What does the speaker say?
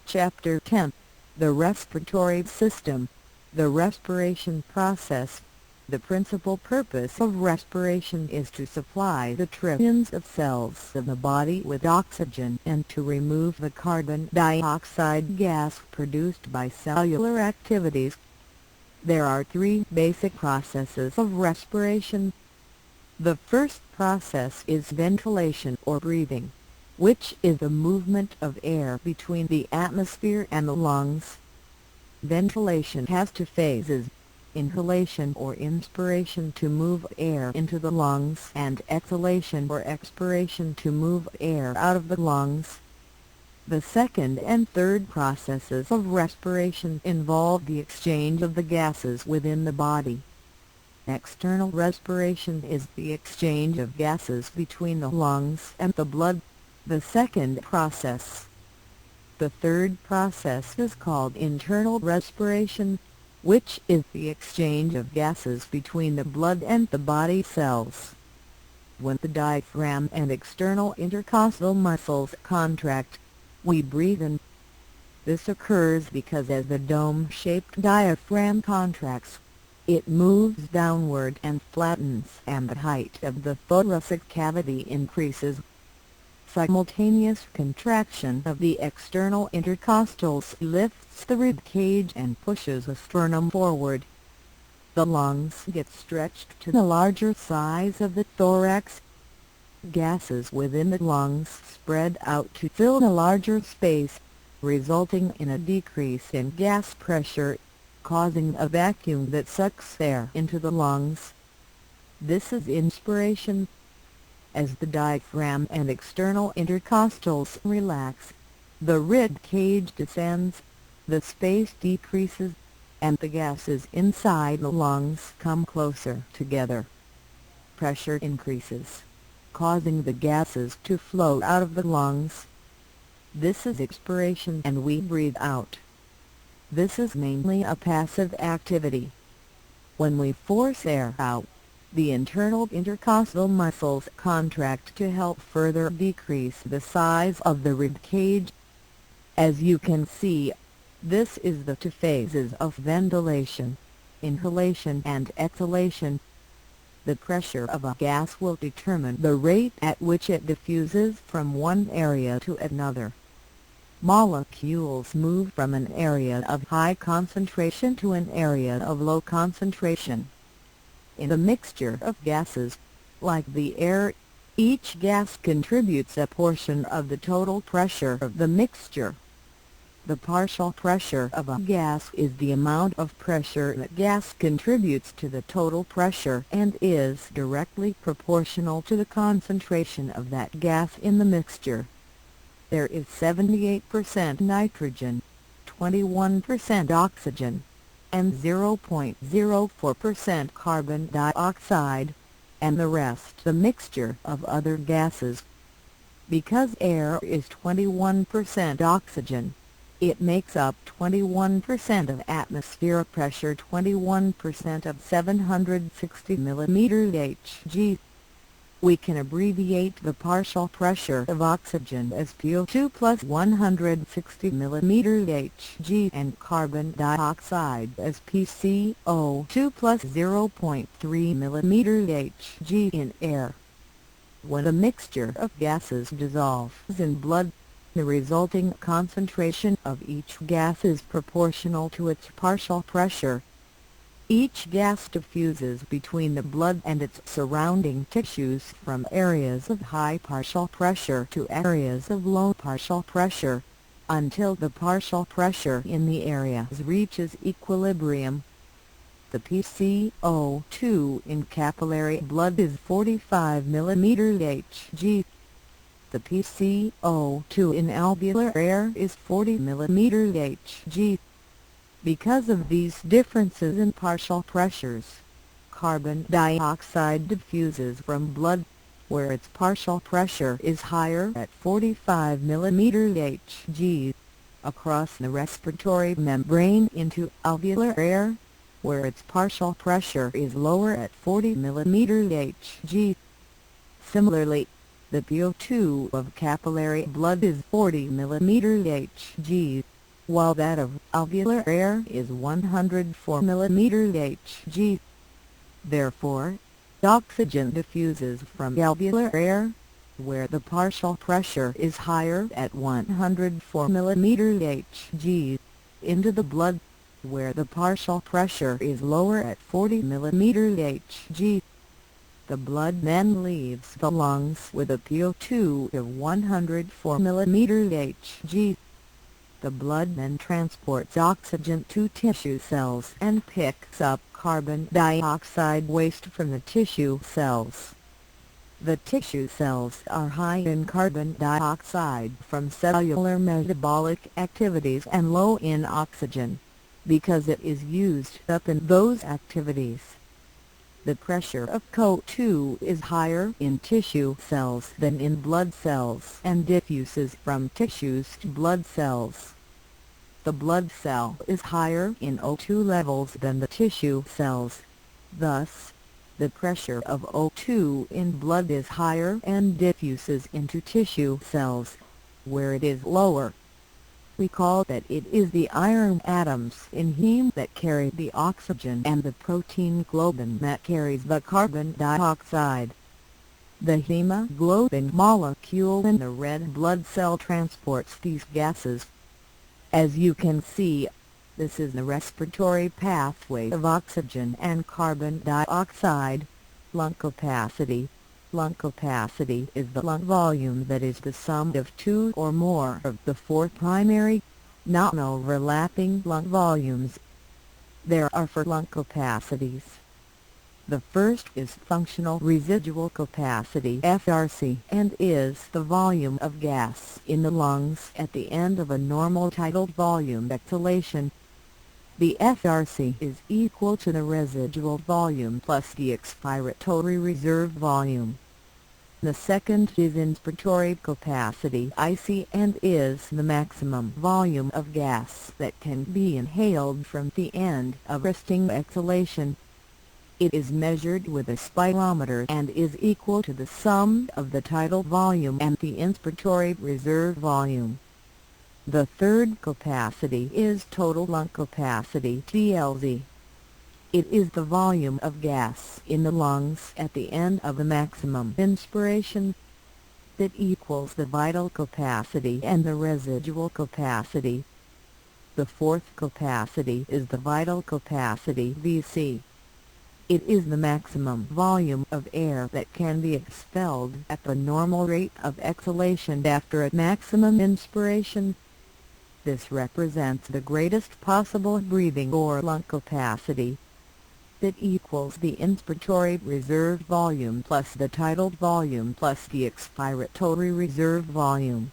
Chapter 10. The Respiratory System. The respiration process. The principal purpose of respiration is to supply the trillions of cells of the body with oxygen and to remove the carbon dioxide gas produced by cellular activities. There are three basic processes of respiration. The first process is ventilation or breathing, which is the movement of air between the atmosphere and the lungs. Ventilation has two phases: inhalation or inspiration to move air into the lungs, and exhalation or expiration to move air out of the lungs. The second and third processes of respiration involve the exchange of the gases within the body. External respiration is the exchange of gases between the lungs and the blood, the second process. The third process is called internal respiration, which is the exchange of gases between the blood and the body cells. When the diaphragm and external intercostal muscles contract, we breathe in. This occurs because as the dome-shaped diaphragm contracts, it moves downward and flattens, and the height of the thoracic cavity increases. Simultaneous contraction of the external intercostals lifts the rib cage and pushes the sternum forward. The lungs get stretched to the larger size of the thorax. Gases within the lungs spread out to fill the larger space, resulting in a decrease in gas pressure, causing a vacuum that sucks air into the lungs. This is inspiration. As the diaphragm and external intercostals relax, the rib cage descends, the space decreases, and the gases inside the lungs come closer together. Pressure increases, causing the gases to flow out of the lungs. This is expiration, and we breathe out. This is mainly a passive activity. When we force air out, the internal intercostal muscles contract to help further decrease the size of the rib cage. As you can see, this is the two phases of ventilation: inhalation and exhalation. The pressure of a gas will determine the rate at which it diffuses from one area to another. Molecules move from an area of high concentration to an area of low concentration. In a mixture of gases, like the air, each gas contributes a portion of the total pressure of the mixture. The partial pressure of a gas is the amount of pressure that gas contributes to the total pressure and is directly proportional to the concentration of that gas in the mixture. There is 78% nitrogen, 21% oxygen, and 0.04% carbon dioxide, and the rest the mixture of other gases. Because air is 21% oxygen, it makes up 21% of atmospheric pressure, 21% of 760 mm Hg. We can abbreviate the partial pressure of oxygen as PO2 plus 160 mm Hg and carbon dioxide as PCO2 plus 0.3 mm Hg in air. When a mixture of gases dissolves in blood, the resulting concentration of each gas is proportional to its partial pressure. Each gas diffuses between the blood and its surrounding tissues from areas of high partial pressure to areas of low partial pressure, until the partial pressure in the areas reaches equilibrium. The PCO2 in capillary blood is 45 mm Hg. The PCO2 in alveolar air is 40 mm Hg. Because of these differences in partial pressures, carbon dioxide diffuses from blood, where its partial pressure is higher at 45 mm Hg, across the respiratory membrane into alveolar air, where its partial pressure is lower at 40 mm Hg. Similarly, the PO2 of capillary blood is 40 mm Hg. while that of alveolar air is 104 mmHg. Therefore, oxygen diffuses from alveolar air, where the partial pressure is higher at 104 mmHg, into the blood, where the partial pressure is lower at 40 mmHg. The blood then leaves the lungs with a PO2 of 104 mmHg. The blood then transports oxygen to tissue cells and picks up carbon dioxide waste from the tissue cells. The tissue cells are high in carbon dioxide from cellular metabolic activities and low in oxygen, because it is used up in those activities. The pressure of CO2 is higher in tissue cells than in blood cells and diffuses from tissues to blood cells. The blood cell is higher in O2 levels than the tissue cells. Thus, the pressure of O2 in blood is higher and diffuses into tissue cells, where it is lower. Recall that it is the iron atoms in heme that carry the oxygen and the protein globin that carries the carbon dioxide. The hemoglobin molecule in the red blood cell transports these gases. As you can see, this is the respiratory pathway of oxygen and carbon dioxide. Lung capacity. Lung capacity is the lung volume that is the sum of two or more of the four primary, non-overlapping lung volumes. There are four lung capacities. The first is functional residual capacity (FRC) and is the volume of gas in the lungs at the end of a normal tidal volume exhalation. The FRC is equal to the residual volume plus the expiratory reserve volume. The second is inspiratory capacity (IC) and is the maximum volume of gas that can be inhaled from the end of resting exhalation. It is measured with a spirometer and is equal to the sum of the tidal volume and the inspiratory reserve volume. The third capacity is total lung capacity (TLZ). It is the volume of gas in the lungs at the end of the maximum inspiration. That equals the vital capacity and the residual capacity. The fourth capacity is the vital capacity (VC). It is the maximum volume of air that can be expelled at the normal rate of exhalation after a maximum inspiration. This represents the greatest possible breathing or lung capacity. That equals the inspiratory reserve volume plus the tidal volume plus the expiratory reserve volume.